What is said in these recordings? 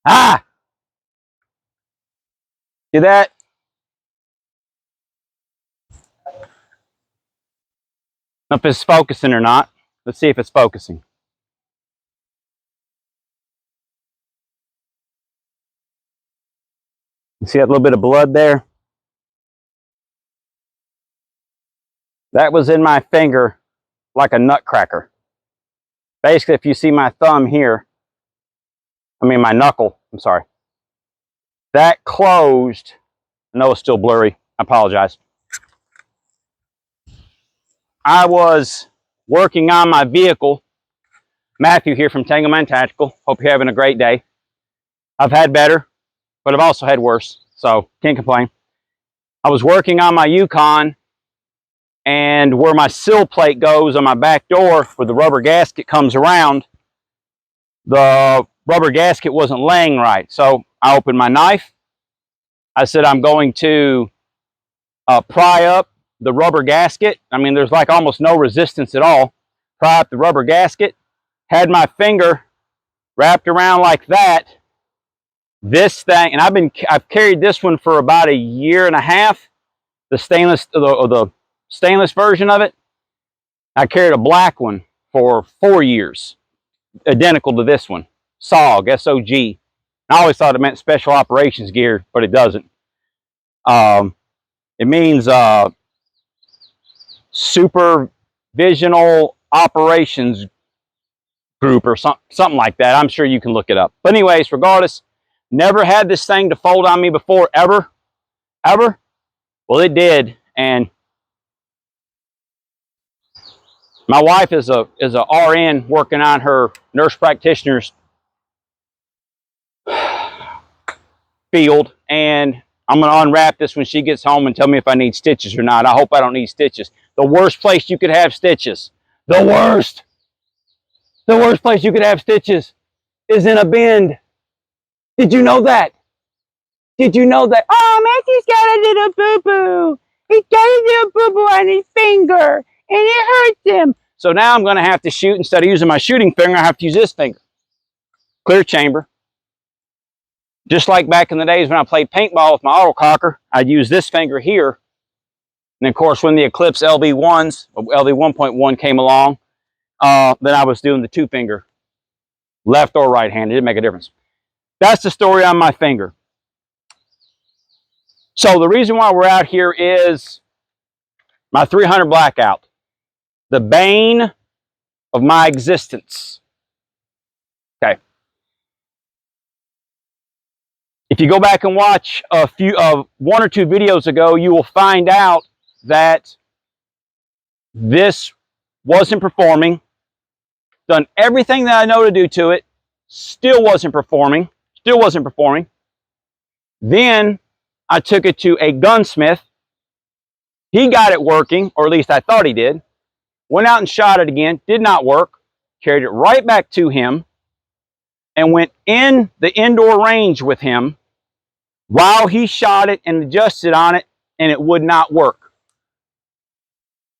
Ah! See that? I don't know if it's focusing or not. Let's see if it's focusing. You see that little bit of blood there? That was in my finger like a nutcracker. Basically, if you see my thumb here, my knuckle, I'm sorry, that closed. I know it's still blurry. I apologize. I was working on my vehicle. Matthew here from Tangleman Tactical. Hope you're having a great day. I've had better, but I've also had worse, so can't complain. I was working on my Yukon, and where my sill plate goes on my back door, where the rubber gasket comes around, the rubber gasket wasn't laying right. So I opened my knife. I said, I'm going to pry up the rubber gasket. There's like almost no resistance at all. Pry up the rubber gasket. Had my finger wrapped around like that. This thing, and I've carried this one for about a year and a half. The stainless version of it. I carried a black one for 4 years, identical to this one. SOG, S-O-G. I always thought it meant special operations gear, but it doesn't. It means supervisional operations group or something like that. I'm sure you can look it up. But anyways, regardless, never had this thing to fold on me before, ever. Well, it did, and my wife is a RN working on her nurse practitioner's field, and I'm going to unwrap this when she gets home and tell me if I need stitches or not. I hope I don't need stitches. The worst place you could have stitches, the worst place you could have stitches is in a bend. Did you know that? Did you know that? Oh, Matthew's got a little boo-boo. He's got a little boo-boo on his finger, and it hurts him. So now I'm going to have to shoot. Instead of using my shooting finger, I have to use this finger. Clear chamber. Just like back in the days when I played paintball with my autococker, I'd use this finger here. And of course, when the Eclipse LV1s, LV 1.1 came along, then I was doing the two finger, left or right hand. It didn't make a difference. That's the story on my finger. So the reason why we're out here is my 300 blackout, the bane of my existence. Okay. If you go back and watch one or two videos ago, you will find out that this wasn't performing. Done everything that I know to do to it, still wasn't performing. Then I took it to a gunsmith. He got it working, or at least I thought he did. Went out and shot it again, did not work. Carried it right back to him and went in the indoor range with him while he shot it and adjusted on it, and it would not work.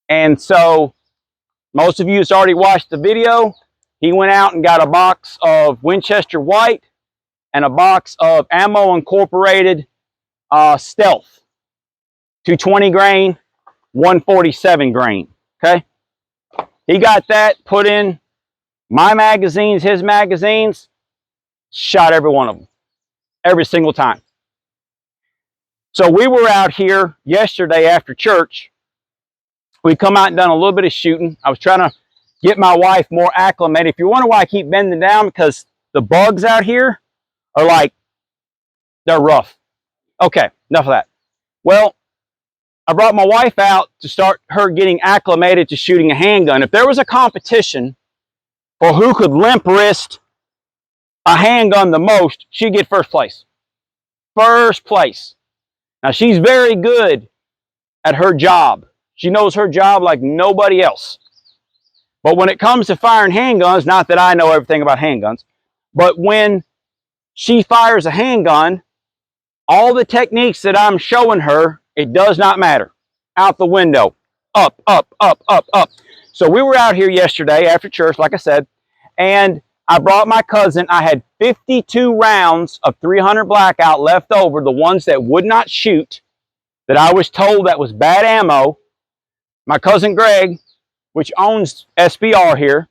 And so most of you has already watched the video. He went out and got a box of Winchester White and a box of Ammo Incorporated Stealth, 220 grain, 147 grain. Okay, he got that, put in my magazines, his magazines, shot every one of them, every single time. So we were out here yesterday after church. We come out and done a little bit of shooting. I was trying to get my wife more acclimated. If you wonder why I keep bending down, because the bugs out here are like, they're rough. Okay, enough of that. Well, I brought my wife out to start her getting acclimated to shooting a handgun. If there was a competition for who could limp wrist a handgun the most, she'd get first place. First place. Now, she's very good at her job. She knows her job like nobody else. But when it comes to firing handguns, not that I know everything about handguns, but when she fires a handgun, all the techniques that I'm showing her, it does not matter. Out the window. Up, up, up, up, up. So we were out here yesterday after church, like I said, and I brought my cousin. I had 52 rounds of 300 blackout left over, the ones that would not shoot, that I was told that was bad ammo. My cousin Greg, which owns SBR here,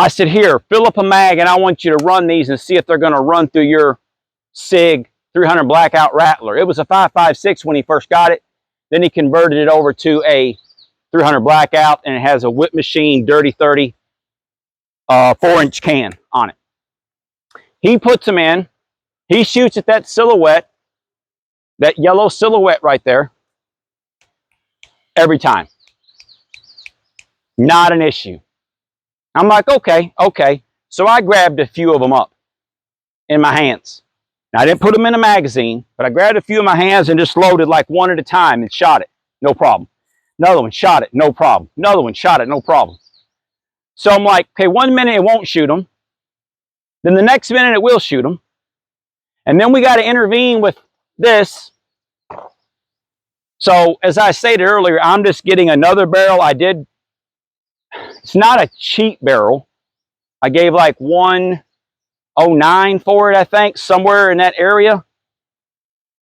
I said, here, fill up a mag, and I want you to run these and see if they're going to run through your SIG 300 blackout rattler. It was a 5.56 when he first got it. Then he converted it over to a 300 blackout, and it has a whip machine dirty 30 4-inch can on it. He puts them in. He shoots at that silhouette, that yellow silhouette right there, every time. Not an issue. I'm like, okay, okay. So I grabbed a few of them up in my hands. Now, I didn't put them in a magazine, but I grabbed a few in my hands and just loaded like one at a time and shot it. No problem. Another one, shot it, no problem. Another one, shot it, no problem. So I'm like, okay, 1 minute it won't shoot them. Then the next minute it will shoot them. And then we got to intervene with this. So as I stated earlier, I'm just getting another barrel. It's not a cheap barrel. I gave like 109 for it, I think, somewhere in that area.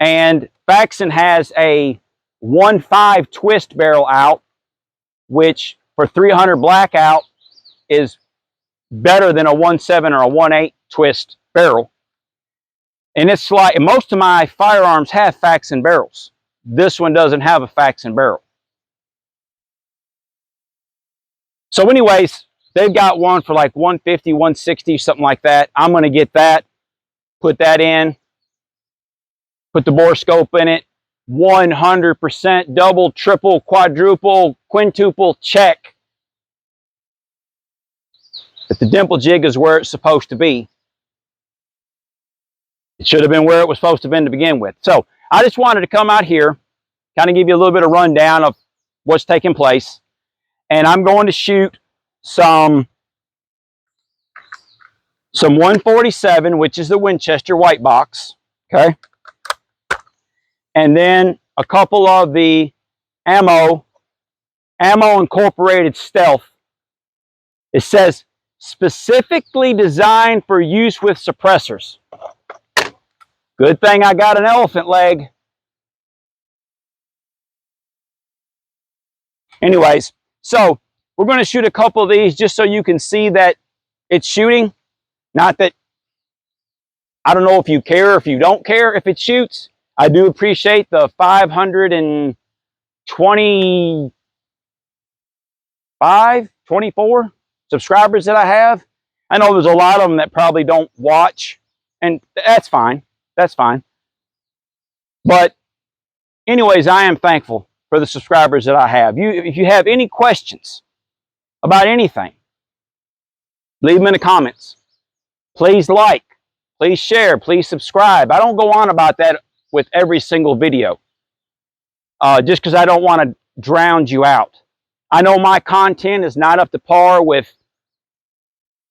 And Faxon has a 1.5 twist barrel out, which for 300 blackout is better than a 1.7 or a 1.8 twist barrel. And it's like, most of my firearms have Faxon barrels. This one doesn't have a Faxon barrel. So anyways, they've got one for like 150, 160, something like that. I'm going to get that, put that in, put the bore scope in it, 100% double, triple, quadruple, quintuple check that the dimple jig is where it's supposed to be. It should have been where it was supposed to have been to begin with. So I just wanted to come out here, kind of give you a little bit of rundown of what's taking place. And I'm going to shoot some 147, which is the Winchester white box, okay? And then a couple of the ammo incorporated stealth. It says specifically designed for use with suppressors. Good thing I got an elephant leg. Anyways, so we're going to shoot a couple of these just so you can see that it's shooting. Not that, I don't know if you care or if you don't care if it shoots. I do appreciate the 24 subscribers that I have. I know there's a lot of them that probably don't watch, and that's fine. That's fine. But anyways, I am thankful for the subscribers that I have. If you have any questions about anything, leave them in the comments. Please like, please share, please subscribe. I don't go on about that with every single video, just because I don't want to drown you out. I know my content is not up to par with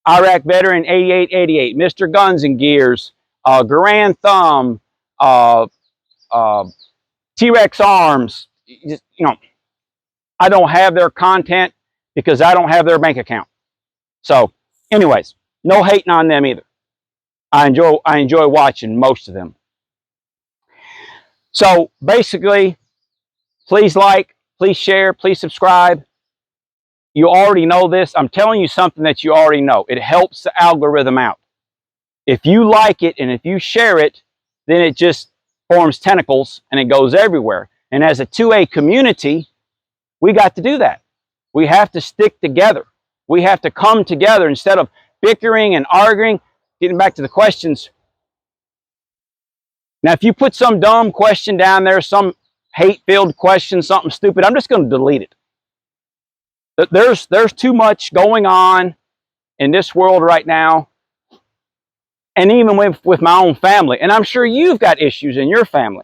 Iraq Veteran 8888, Mr. Guns and Gears, Garand Thumb, T-Rex Arms. You know, I don't have their content because I don't have their bank account. So anyways, no hating on them either. I enjoy watching most of them. So basically, please like, please share, please subscribe. You already know this. I'm telling you something that you already know. It helps the algorithm out. If you like it and if you share it, then it just forms tentacles and it goes everywhere. And as a 2A community, we got to do that. We have to stick together. We have to come together instead of bickering and arguing. Getting back to the questions. Now, if you put some dumb question down there, some hate-filled question, something stupid, I'm just going to delete it. There's too much going on in this world right now, and even with my own family. And I'm sure you've got issues in your family.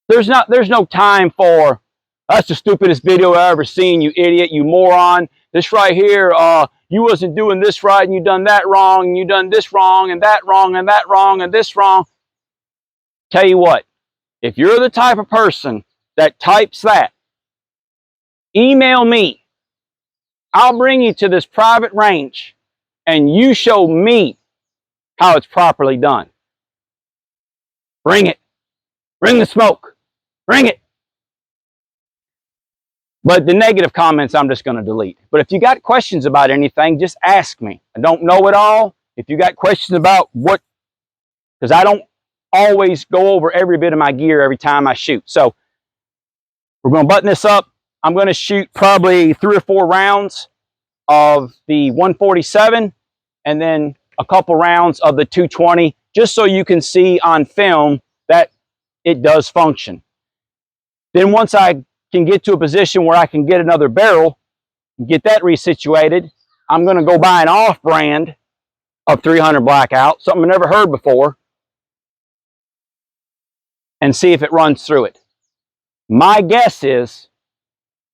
There's no time for, that's the stupidest video I've ever seen, you idiot, you moron. This right here, you wasn't doing this right, and you done that wrong, and you done this wrong, and that wrong, and that wrong, and this wrong. Tell you what, if you're the type of person that types that, email me. I'll bring you to this private range and you show me how it's properly done. Bring it. Bring the smoke. Bring it. But the negative comments I'm just going to delete. But if you got questions about anything, just ask me. I don't know it all. If you got questions about what, because I don't always go over every bit of my gear every time I shoot. So we're going to button this up. I'm going to shoot probably 3 or 4 rounds of the 147 and then a couple rounds of the 220, just so you can see on film that it does function. Then once I can get to a position where I can get another barrel, get that resituated, I'm going to go buy an off-brand of 300 Blackout, something I've never heard before, and see if it runs through it. My guess is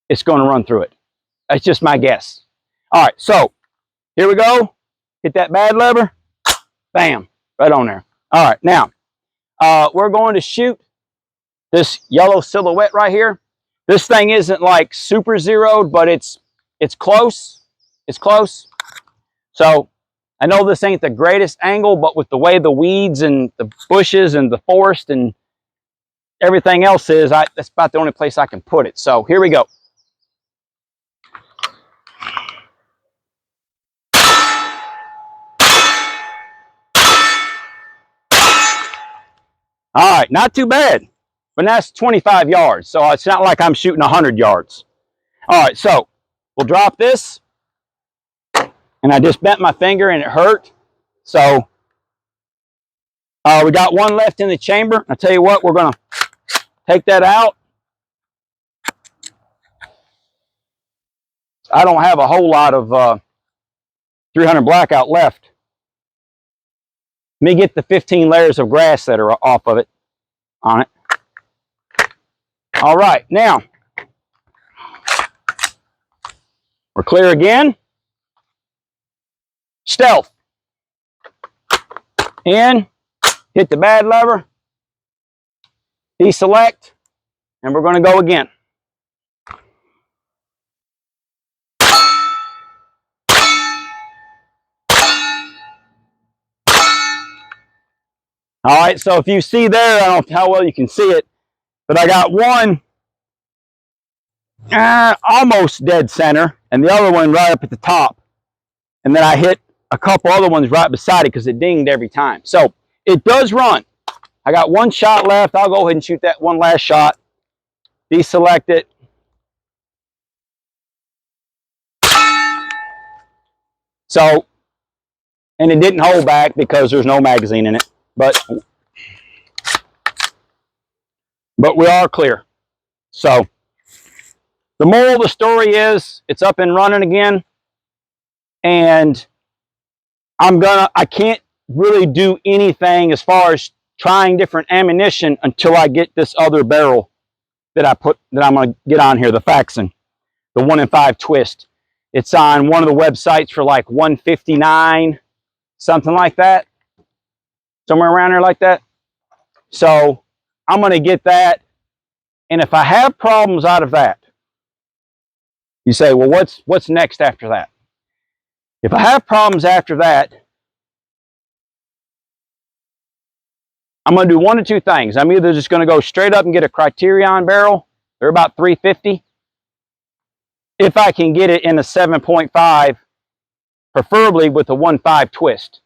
it's going to run through it. That's just my guess. All right, so here we go. Hit that bad lever. Bam, right on there. All right, now we're going to shoot this yellow silhouette right here. This thing isn't like super zeroed, but it's close. It's close. So I know this ain't the greatest angle, but with the way the weeds and the bushes and the forest and everything else is, that's about the only place I can put it. So here we go. All right, not too bad, but that's 25 yards, so it's not like I'm shooting 100 yards. All right, so we'll drop this, and I just bent my finger and it hurt. So we got one left in the chamber. I'll tell you what, we're gonna take that out. I don't have a whole lot of 300 Blackout left. Let me get the 15 layers of grass that are off of it, on it. All right, now we're clear again. Stealth. In, hit the bad lever, deselect, and we're going to go again. All right, so if you see there, I don't know how well you can see it, but I got one almost dead center, and the other one right up at the top. And then I hit a couple other ones right beside it because it dinged every time. So it does run. I got one shot left. I'll go ahead and shoot that one last shot. Deselect it. So, and it didn't hold back because there's no magazine in it. But we are clear. So the moral of the story is it's up and running again, and I can't really do anything as far as trying different ammunition until I get this other barrel that I'm going to get on here, the Faxon, the 1 in 5 twist. It's on one of the websites for like 159, something like that. Somewhere around there like that. So I'm going to get that. And if I have problems out of that, you say, well, what's next after that? If I have problems after that, I'm going to do one of two things. I'm either just going to go straight up and get a Criterion barrel. They're about $350. If I can get it in a 7.5, preferably with a 1.5 twist.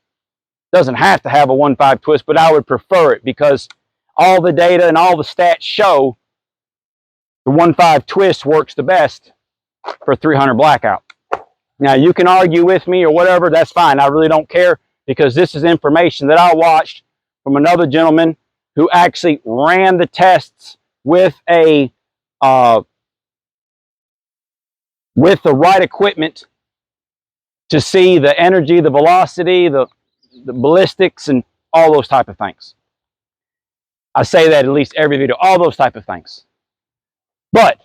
Doesn't have to have a 1.5 twist, but I would prefer it because all the data and all the stats show the 1.5 twist works the best for 300 Blackout. Now, you can argue with me or whatever. That's fine. I really don't care because this is information that I watched from another gentleman who actually ran the tests with with the right equipment to see the energy, the velocity, the ballistics, and all those type of things. I say that at least every video, all those type of things. But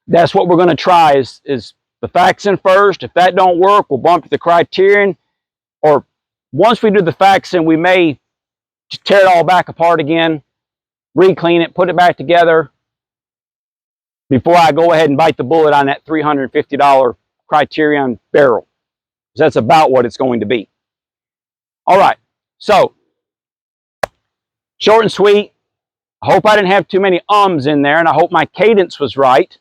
that's what we're going to try is the Faxon first. If that don't work, we'll bump to the Criterion. Or once we do the Faxon, we may just tear it all back apart again, re-clean it, put it back together before I go ahead and bite the bullet on that $350 Criterion barrel. That's about what it's going to be. All right, so short and sweet. I hope I didn't have too many ums in there, and I hope my cadence was right.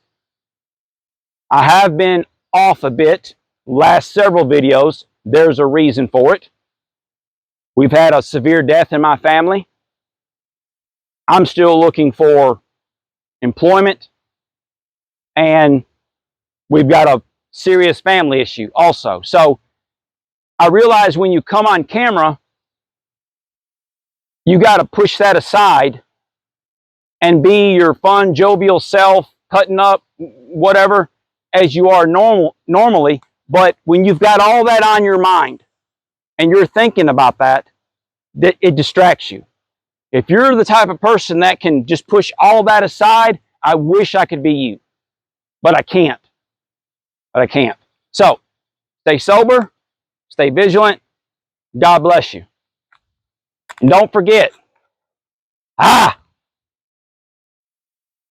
I have been off a bit last several videos. There's a reason for it. We've had a severe death in my family. I'm still looking for employment, and we've got a serious family issue also. So I realize when you come on camera, you got to push that aside and be your fun, jovial self, cutting up, whatever, as you are normally. But when you've got all that on your mind and you're thinking about that, it distracts you. If you're the type of person that can just push all that aside, I wish I could be you. But I can't. So, stay sober, stay vigilant. God bless you. And don't forget,